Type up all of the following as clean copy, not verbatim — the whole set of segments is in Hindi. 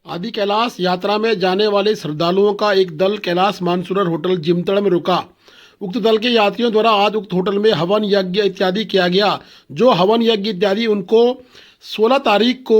आदि कैलाश यात्रा में जाने वाले श्रद्धालुओं का एक दल कैलाश मानसरोवर होटल जिमतड़ में रुका। उक्त दल के यात्रियों द्वारा आज उक्त होटल में हवन यज्ञ इत्यादि किया गया। जो हवन यज्ञ इत्यादि उनको 16 तारीख को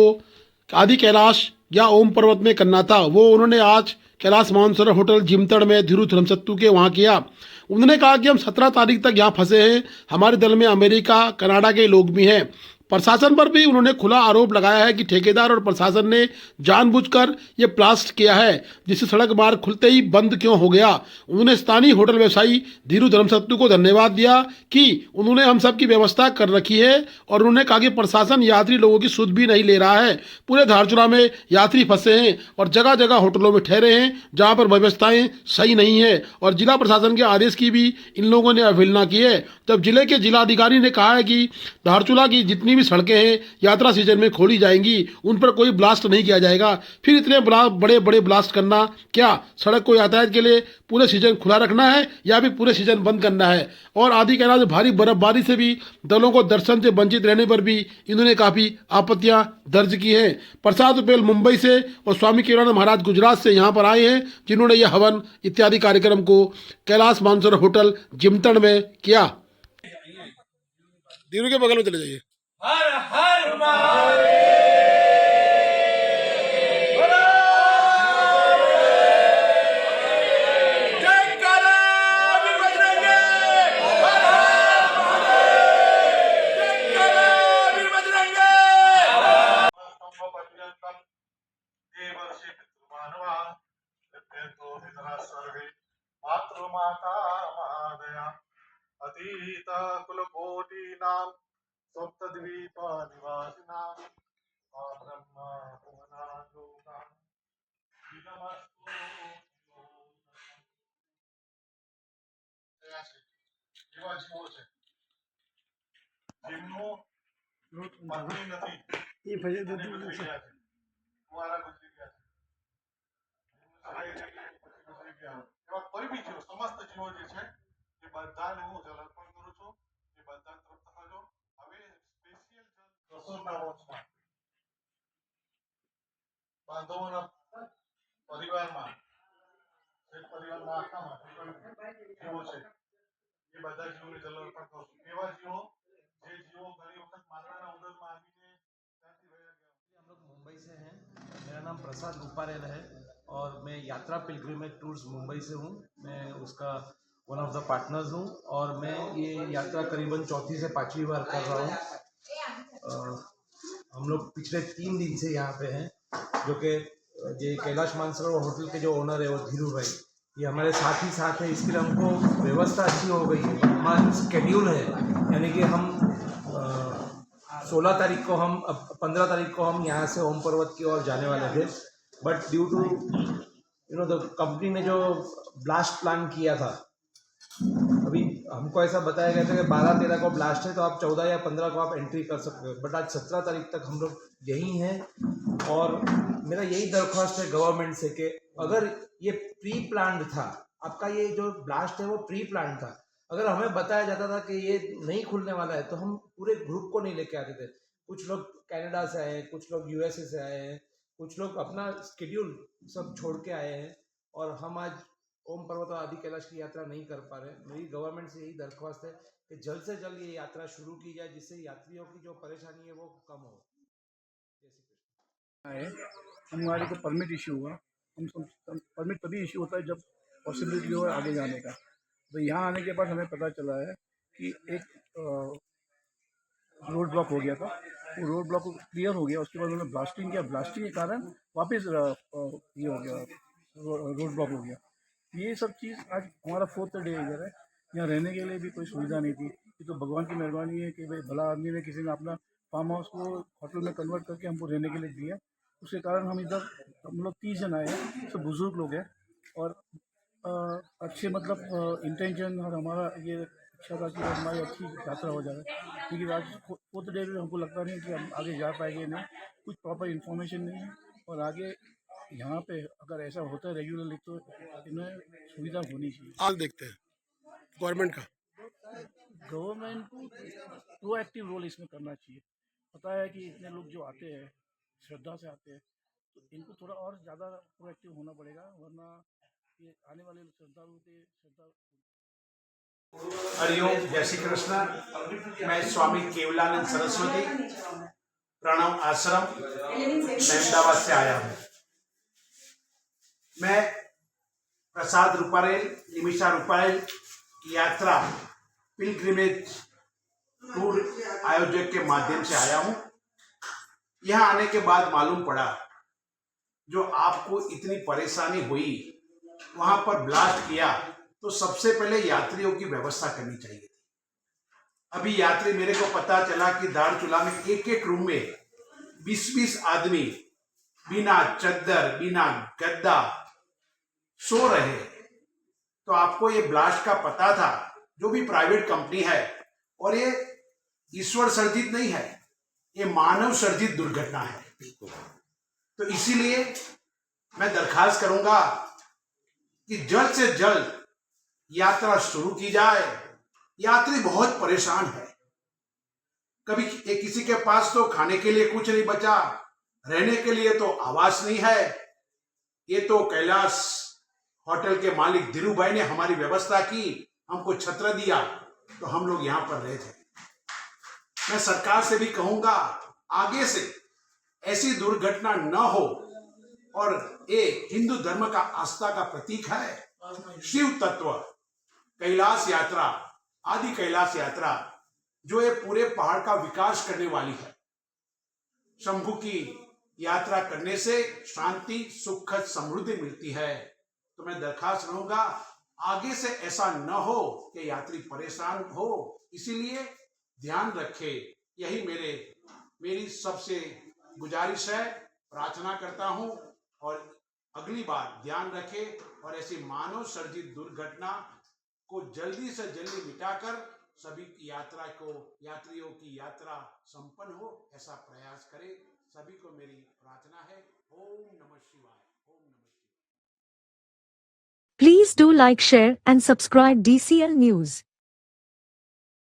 आदि कैलाश या ओम पर्वत में करना था, वो उन्होंने आज कैलाश मानसरोवर होटल जिमतड़ में धीरू धर्मसत्तू के वहाँ किया। उन्होंने कहा कि हम 17 तारीख तक यहाँ फंसे हैं। हमारे दल में अमेरिका कनाडा के लोग भी हैं। प्रशासन पर भी उन्होंने खुला आरोप लगाया है कि ठेकेदार और प्रशासन ने जानबूझकर ये ब्लास्ट किया है, जिससे सड़क मार्ग खुलते ही बंद क्यों हो गया। उन्होंने स्थानीय होटल व्यवसायी धीरू धर्मसत्तू को धन्यवाद दिया कि उन्होंने हम सब की व्यवस्था कर रखी है, और उन्होंने कहा कि प्रशासन यात्री लोगों की सुध भी नहीं ले रहा है। पूरे धारचूला में यात्री फंसे हैं और जगह जगह होटलों में ठहरे हैं जहां पर व्यवस्थाएं सही नहीं है, और जिला प्रशासन के आदेश की भी इन लोगों ने अवहेलना की है। तब जिले के जिलाधिकारी ने कहा है कि धारचूला की जितनी भी सड़कें हैं यात्रा सीजन में खोली जाएंगी, उन पर कोई ब्लास्ट नहीं किया जाएगा। फिर इतने बड़े बड़े ब्लास्ट करना, क्या सड़क को यातायात के लिए पूरे सीजन खुला रखना है या फिर पूरे सीजन बंद करना है। और आदि कैलाश में भारी बर्फबारी से भी दलों को दर्शन से वंचित रहने पर भी इन्होंने काफी आपत्तियां दर्ज की हैं। प्रसाद उपल मुंबई से और स्वामी केवलानंद महाराज गुजरात से यहाँ पर आए हैं, जिन्होंने यह हवन इत्यादि कार्यक्रम को कैलाश मानसरोवर होटल जिमतड़ में किया। धीरू के बगल में चले जाइए। हर हर महादेव। जय काला बजरंगी। हर हर महादेव। जय काला बजरंगी। स्तंभपर्यन्तं देवर्षि पितृमानवा यद्यतो पितरः सर्वे मातृमाता महादया अतीत कुलकोटीनां सप्तद्वीप निवासिनां ब्रह्म भुवनालोकां विनमस्तु। એવા જીવો છે જેમનું પત્ની નથી, એ ગુજરી ગયા છે, કુંવારા ગુજરી ગયા છે, સહાય થઈ ગઈ, પછી ગુજરી ગયા હોય, એવા કોઈ બી જીવો, સમસ્ત જીવો જે છે એ બધાને હું જલ અર્પણ કરું છું। એ બધા તૃપ્ત થજો। હવે સ્પેશિયલ જલ રસોઈના વોચમાં બાંધવોના પરિવારમાં, એક પરિવારમાં આખામાં જીવો છે, એ બધા જીવોને જલ અર્પણ કરું છું। એવા જીવો જે જીવો ઘણી વખત માતાના ઉદરમાં આવીને ત્યાંથી વયા ગયા। हम लोग मुंबई से हैं। मेरा नाम प्रसाद रूपारेल है और मैं यात्रा पिलग्रिमेज टूर्स मुंबई से हूँ। मैं उसका वन ऑफ द पार्टनर्स हूँ और मैं ये यात्रा करीबन चौथी से पाँचवीं बार कर रहा हूँ। हम लोग पिछले 3 दिन से यहाँ पे हैं, जो कि ये कैलाश मानसरोवर होटल के जो ओनर है वो धीरू भाई, ये हमारे साथ ही साथ है। इसके लिए हमको व्यवस्था अच्छी हो गई है। हमारा स्केड्यूल है, यानी कि हम 16 तारीख को, हम 15 तारीख को हम यहाँ से ओम पर्वत की ओर जाने वाले थे, but due to the company ने जो ब्लास्ट प्लान किया था, अभी हमको ऐसा बताया गया था कि 12-13 को ब्लास्ट है तो आप 14 या 15 को आप एंट्री कर सकते हो, बट आज 17 तारीख तक हम लोग यहीं हैं। और मेरा यही दरख्वास्त है गवर्नमेंट से कि अगर ये प्री प्लान्ड था, आपका ये जो ब्लास्ट है वो प्री प्लान्ड था, अगर हमें बताया जाता था कि ये नहीं खुलने वाला है तो हम पूरे ग्रुप को नहीं लेके आते थे। कुछ लोग कनाडा से आए हैं, कुछ लोग यूएसए से आए हैं, कुछ लोग अपना स्केड्यूल सब छोड़ के आए हैं, और हम आज ओम पर्वत और आदि कैलाश की यात्रा नहीं कर पा रहे। मेरी गवर्नमेंट से यही दरख्वास्त है कि जल्द से जल्द ये यात्रा शुरू की जाए, जिससे यात्रियों की जो परेशानी है वो कम हो। जय श्री कृष्ण। है हमारे को परमिट इशू हुआ। परमिट तभी इशू होता है जब पॉसिबिलिटी हो आगे जाने का। तो यहाँ आने के बाद हमें पता चला है कि एक रोड ब्लॉक हो गया था, वो रोड ब्लॉक क्लियर हो गया। उसके बाद उन्होंने ब्लास्टिंग किया, ब्लास्टिंग के कारण वापस ये हो गया, रोड ब्लॉक हो गया। ये सब चीज़ आज हमारा 4th डे इधर है। यहाँ रहने के लिए भी कोई सुविधा नहीं थी। ये तो भगवान की मेहरबानी है कि भाई भला आदमी ने, किसी ने अपना फार्म हाउस को होटल में कन्वर्ट करके हमको रहने के लिए दिया। उसके कारण हम इधर, हम लोग 30 जन आए हैं, सब बुजुर्ग लोग हैं, और अच्छे मतलब इंटेंशन, और हमारा ये अच्छा था कि हमारी अच्छी यात्रा हो जाए। लेकिन आज 4th डे में हमको लगता नहीं कि हम आगे जा पाएंगे। नहीं, कुछ प्रॉपर इन्फॉर्मेशन नहीं है, और आगे यहाँ पे अगर ऐसा होता है रेगुलरली तो इन्हें सुविधा होनी चाहिए। आज देखते हैं गवर्नमेंट का। गवर्नमेंट को प्रोएक्टिव रोल इसमें करना चाहिए। पता है कि इतने लोग जो आते हैं, श्रद्धा से आते हैं, तो इनको थोड़ा और ज़्यादा प्रोएक्टिव होना पड़ेगा, वरना ये आने वाले श्रद्धालुओं के श्रद्धा। हरिओम, जय श्री कृष्ण। मैं स्वामी केवलानंद सरस्वती प्रणव आश्रम अहमदाबाद से आया हूँ। मैं प्रसाद रूपारेल, निमिषा रूपारेल की यात्रा पिलग्रिमेज टूर आयोजक के माध्यम से आया हूँ। यहाँ आने के बाद मालूम पड़ा जो आपको इतनी परेशानी हुई, वहां पर ब्लास्ट किया तो सबसे पहले यात्रियों की व्यवस्था करनी चाहिए थी। अभी यात्री, मेरे को पता चला कि दारचूला में एक एक रूम में 20-20 आदमी बिना चद्दर, बिना गद्दा सो रहे। तो आपको ये ब्लास्ट का पता था, जो भी प्राइवेट कंपनी है, और ये ईश्वर सर्जित नहीं है, ये मानव सर्जित दुर्घटना है। तो इसीलिए मैं दरखास्त करूंगा कि जल्द से जल्द यात्रा शुरू की जाए। यात्री बहुत परेशान है, कभी किसी के पास तो खाने के लिए कुछ नहीं बचा, रहने के लिए तो आवास नहीं है। ये तो कैलाश होटल के मालिक धीरू भाई ने हमारी व्यवस्था की, हमको छत्र दिया, तो हम लोग यहाँ पर रहे थे। मैं सरकार से भी कहूंगा, आगे से ऐसी दुर्घटना न हो। और ये हिंदू धर्म का आस्था का प्रतीक है, शिव तत्व कैलाश यात्रा, आदि कैलाश यात्रा, जो ये पूरे पहाड़ का विकास करने वाली है। शंभू की यात्रा करने से शांति, सुख, समृद्धि मिलती है। तो मैं दरखास्त करूंगा, आगे से ऐसा न हो कि यात्री परेशान हो, इसीलिए ध्यान रखे। यही मेरी सबसे गुजारिश है, प्रार्थना करता हूं। और अगली बार ध्यान रखे और ऐसी मानव सर्जित दुर्घटना को जल्दी से जल्दी मिटाकर सभी की यात्रियों की यात्रा संपन्न हो, ऐसा प्रयास करें। सभी को मेरी प्रार्थना है। ओम नमः शिवाय। ओम नमः शिवाय। Please do like, share and subscribe DCL News.